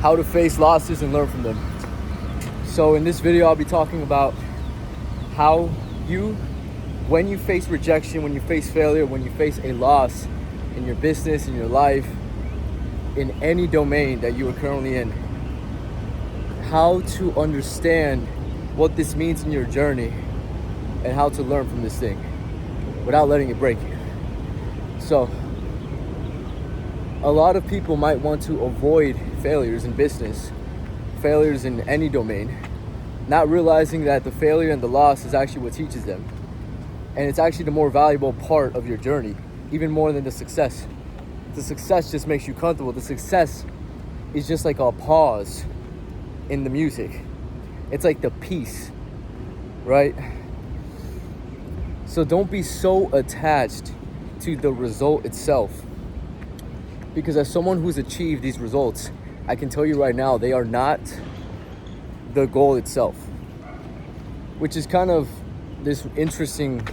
how to face losses and learn from them. So in this video, I'll be talking about how when you face rejection, when you face failure, when you face a loss in your business, in your life, in any domain that you are currently in, how to understand what this means in your journey and how to learn from this thing without letting it break you. So, a lot of people might want to avoid failures in business, failures in any domain, not realizing that the failure and the loss is actually what teaches them. And it's actually the more valuable part of your journey, even more than the success. The success just makes you comfortable. The success is just like a pause in the music. It's like the peace, right? So don't be so attached to the result itself. Because as someone who's achieved these results, I can tell you right now, they are not the goal itself. Which is kind of this interesting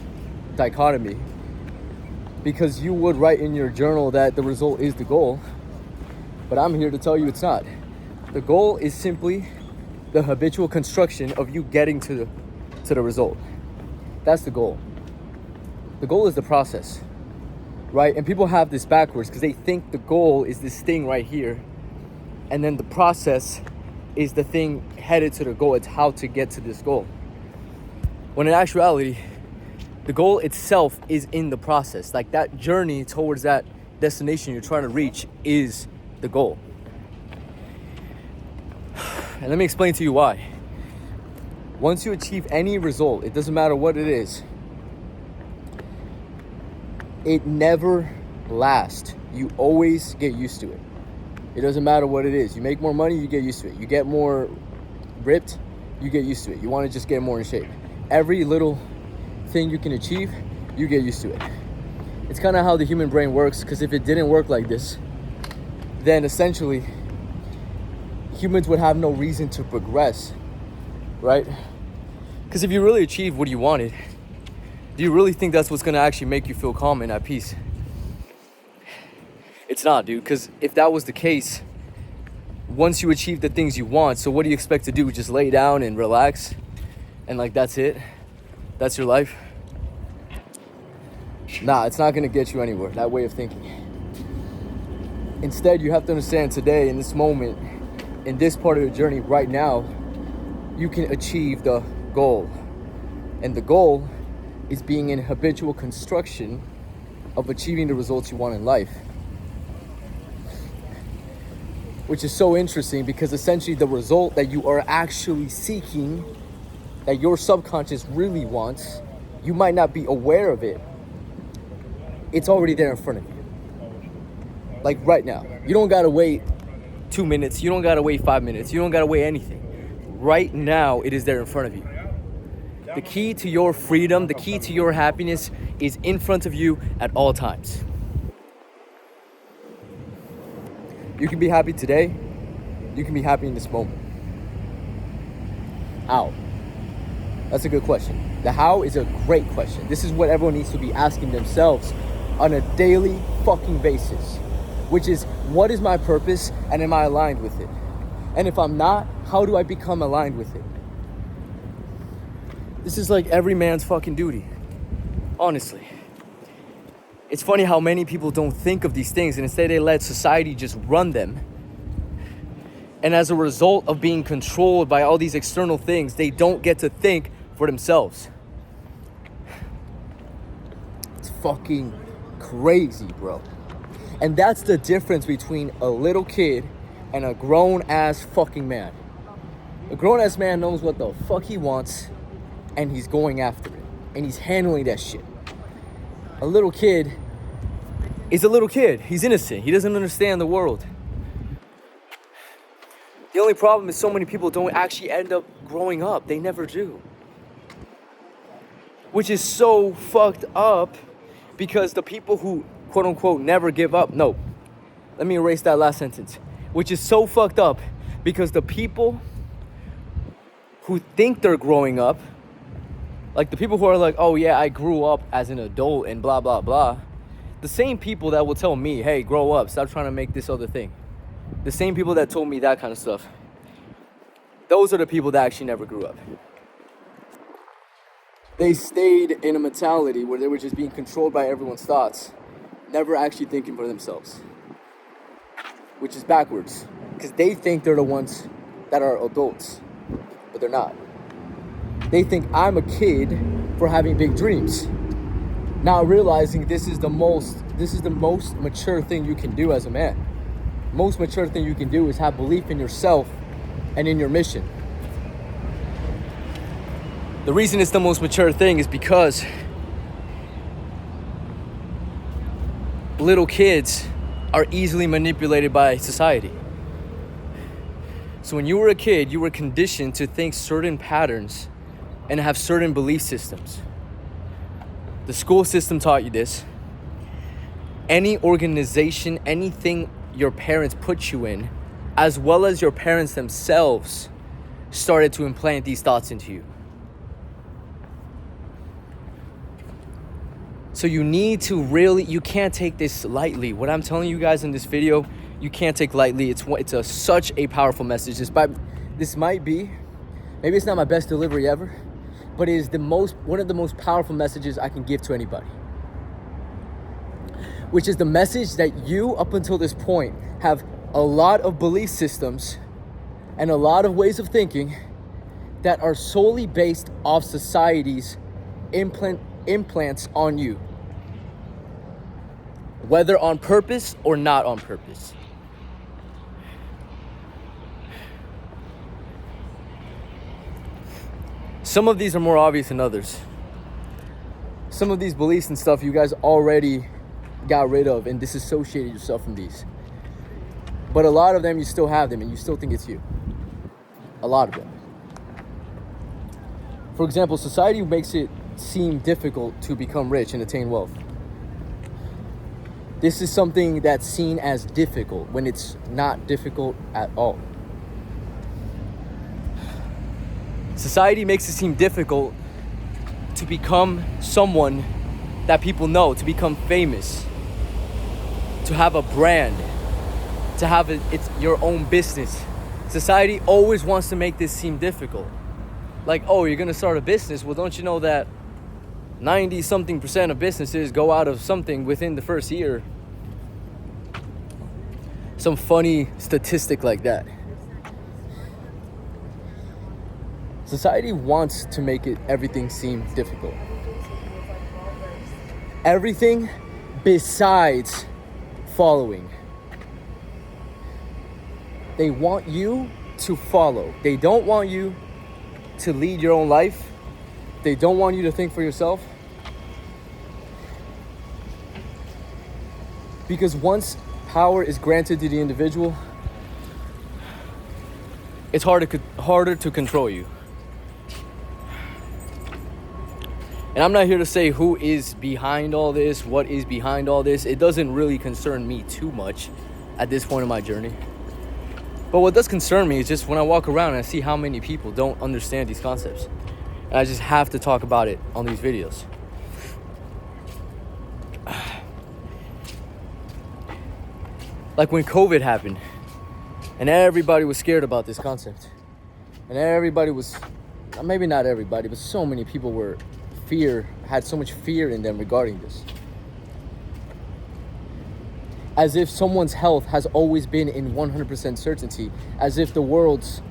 dichotomy. Because you would write in your journal that the result is the goal. But I'm here to tell you it's not. The goal is simply the habitual construction of you getting to the result. That's the goal. The goal is the process. Right? And people have this backwards because they think the goal is this thing right here. And then the process is the thing headed to the goal. It's how to get to this goal. When in actuality, the goal itself is in the process. Like that journey towards that destination you're trying to reach is the goal. And let me explain to you why. Once you achieve any result, it doesn't matter what it is, it never lasts. You always get used to it. It doesn't matter what it is. You make more money, you get used to it. You get more ripped, you get used to it. You want to just get more in shape. Every little thing you can achieve, you get used to it. It's kind of how the human brain works, because if it didn't work like this, then essentially humans would have no reason to progress, right? Because if you really achieve what you wanted, do you really think that's what's going to actually make you feel calm and at peace? It's not, dude, because if that was the case, once you achieve the things you want, so what do you expect to do? Just lay down and relax? And like, that's it? That's your life? Nah, it's not going to get you anywhere, that way of thinking. Instead, you have to understand today, in this moment, in this part of your journey right now, you can achieve the goal. And the goal is being in habitual construction of achieving the results you want in life. Which is so interesting because essentially the result that you are actually seeking, that your subconscious really wants, you might not be aware of it. It's already there in front of you. Like right now. You don't gotta wait 2 minutes. You don't gotta wait 5 minutes. You don't gotta wait anything. Right now, it is there in front of you. The key to your freedom, the key to your happiness is in front of you at all times. You can be happy today. You can be happy in this moment. How? That's a good question. The how is a great question. This is what everyone needs to be asking themselves on a daily fucking basis. Which is, what is my purpose and am I aligned with it? And if I'm not, how do I become aligned with it? This is like every man's fucking duty. Honestly. It's funny how many people don't think of these things and instead they let society just run them. And as a result of being controlled by all these external things, they don't get to think for themselves. It's fucking crazy, bro. And that's the difference between a little kid and a grown-ass fucking man. A grown-ass man knows what the fuck he wants and he's going after it. And he's handling that shit. A little kid is a little kid. He's innocent. He doesn't understand the world. The only problem is so many people don't actually end up growing up. They never do. Which is so fucked up because the people who quote unquote never give up. No, let me erase that last sentence. Which is so fucked up because the people who think they're growing up, like the people who are like, oh yeah, I grew up as an adult and blah, blah, blah. The same people that will tell me, hey, grow up, stop trying to make this other thing. The same people that told me that kind of stuff, those are the people that actually never grew up. They stayed in a mentality where they were just being controlled by everyone's thoughts, never actually thinking for themselves. Which is backwards, because they think they're the ones that are adults, but they're not. They think I'm a kid for having big dreams, not realizing this is the most mature thing you can do as a man. Most mature thing you can do is have belief in yourself and in your mission. The reason it's the most mature thing is because little kids are easily manipulated by society. So when you were a kid, you were conditioned to think certain patterns and have certain belief systems. The school system taught you this. Any organization, anything your parents put you in, as well as your parents themselves, started to implant these thoughts into you. So you need to you can't take this lightly. What I'm telling you guys in this video, you can't take lightly. It's such a powerful message. This might be, maybe it's not my best delivery ever, but it is one of the most powerful messages I can give to anybody. Which is the message that you, up until this point, have a lot of belief systems and a lot of ways of thinking that are solely based off society's implants on you. Whether on purpose or not on purpose. Some of these are more obvious than others. Some of these beliefs and stuff you guys already got rid of and disassociated yourself from these. But a lot of them, you still have them and you still think it's you. A lot of them. For example, society makes it seem difficult to become rich and attain wealth. This is something that's seen as difficult when it's not difficult at all. Society makes it seem difficult to become someone that people know, to become famous, to have a brand, to have it's your own business. Society always wants to make this seem difficult. Like, oh, you're gonna start a business? Well, don't you know that 90-something% of businesses go out of something within the first year? Some funny statistic like that. Society wants to make everything seem difficult. Everything besides following. They want you to follow. They don't want you to lead your own life. They don't want you to think for yourself. Because once power is granted to the individual, it's harder to control you. And I'm not here to say who is behind all this, what is behind all this. It doesn't really concern me too much at this point in my journey. But what does concern me is just when I walk around and I see how many people don't understand these concepts. And I just have to talk about it on these videos. Like when COVID happened and everybody was scared about this concept. And everybody was, maybe not everybody, but so many people had so much fear in them regarding this. As if someone's health has always been in 100% certainty. As if the world's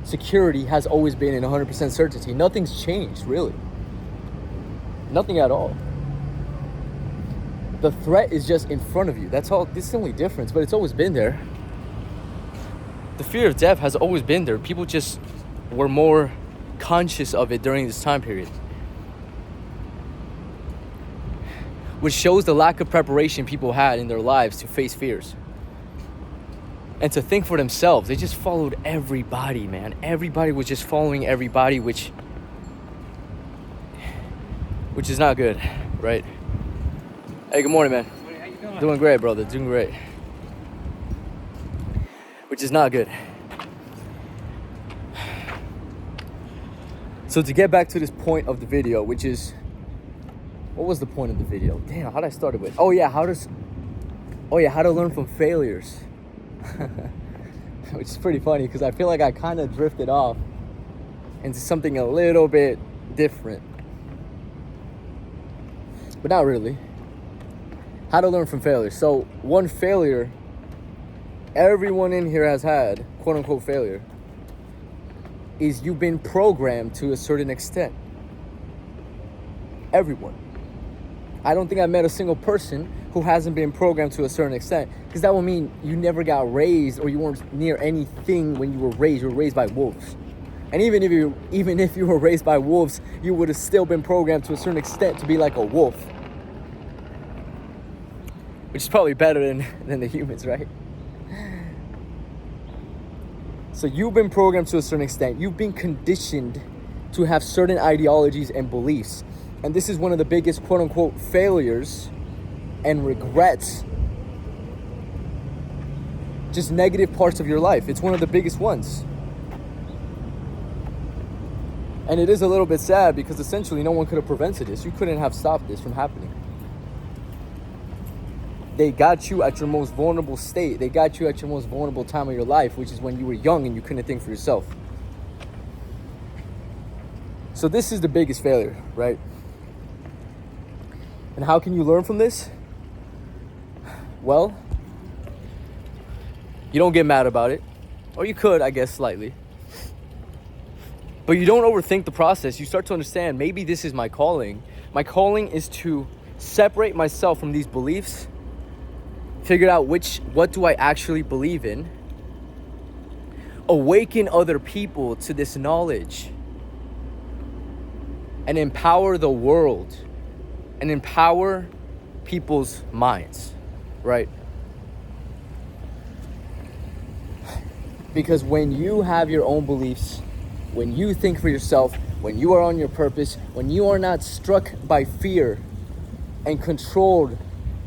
security has always been in 100% certainty. Nothing's changed, really. Nothing at all. The threat is just in front of you. That's all. This is the only difference, but it's always been there. The fear of death has always been there. People just were more conscious of it during this time period. Which shows the lack of preparation people had in their lives to face fears. And to think for themselves. They just followed everybody, man. Everybody was just following everybody, which is not good, right? Hey, good morning, man. How you doing? Doing great, brother. Doing great. Which is not good. So to get back to this point of the video, which is, what was the point of the video? Damn, how did I start it with? How to learn from failures. which is pretty funny because I feel like I kind of drifted off into something a little bit different. But not really. How to learn from failure. So one failure everyone in here has had, quote unquote failure, is you've been programmed to a certain extent. Everyone. I don't think I met a single person who hasn't been programmed to a certain extent, because that would mean you never got raised, or you weren't near anything when you were raised. You were raised by wolves. And even if you were raised by wolves, you would have still been programmed to a certain extent to be like a wolf. Which is probably better than the humans, right? So you've been programmed to a certain extent. You've been conditioned to have certain ideologies and beliefs. And this is one of the biggest quote unquote failures and regrets. Just negative parts of your life. It's one of the biggest ones. And it is a little bit sad because essentially no one could have prevented this. You couldn't have stopped this from happening. They got you at your most vulnerable state. They got you at your most vulnerable time of your life, which is when you were young and you couldn't think for yourself. So this is the biggest failure, right? And how can you learn from this? Well, you don't get mad about it. Or you could, I guess, slightly. But you don't overthink the process. You start to understand, maybe this is my calling. My calling is to separate myself from these beliefs, figure out what do I actually believe in, awaken other people to this knowledge, and empower the world, and empower people's minds, right? Because when you have your own beliefs, when you think for yourself, when you are on your purpose, when you are not struck by fear and controlled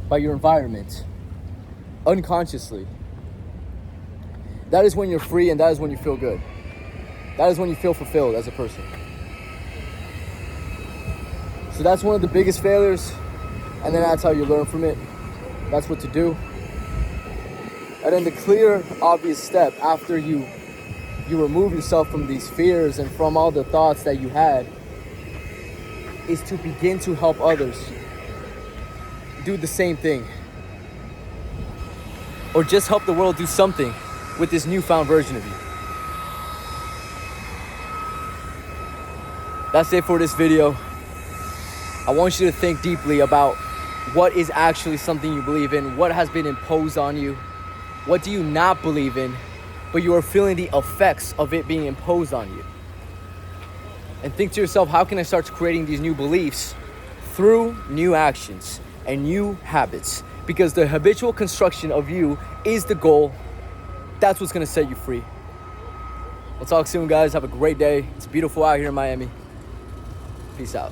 by your environment unconsciously, that is when you're free, and that is when you feel good. That is when you feel fulfilled as a person. So that's one of the biggest failures, and then that's how you learn from it. That's what to do. And then the clear, obvious step after you remove yourself from these fears and from all the thoughts that you had is to begin to help others do the same thing. Or just help the world do something with this newfound version of you. That's it for this video. I want you to think deeply about what is actually something you believe in, what has been imposed on you, what do you not believe in, but you are feeling the effects of it being imposed on you. And think to yourself, how can I start creating these new beliefs through new actions and new habits? Because the habitual construction of you is the goal. That's what's gonna set you free. We'll talk soon, guys. Have a great day. It's beautiful out here in Miami. Peace out.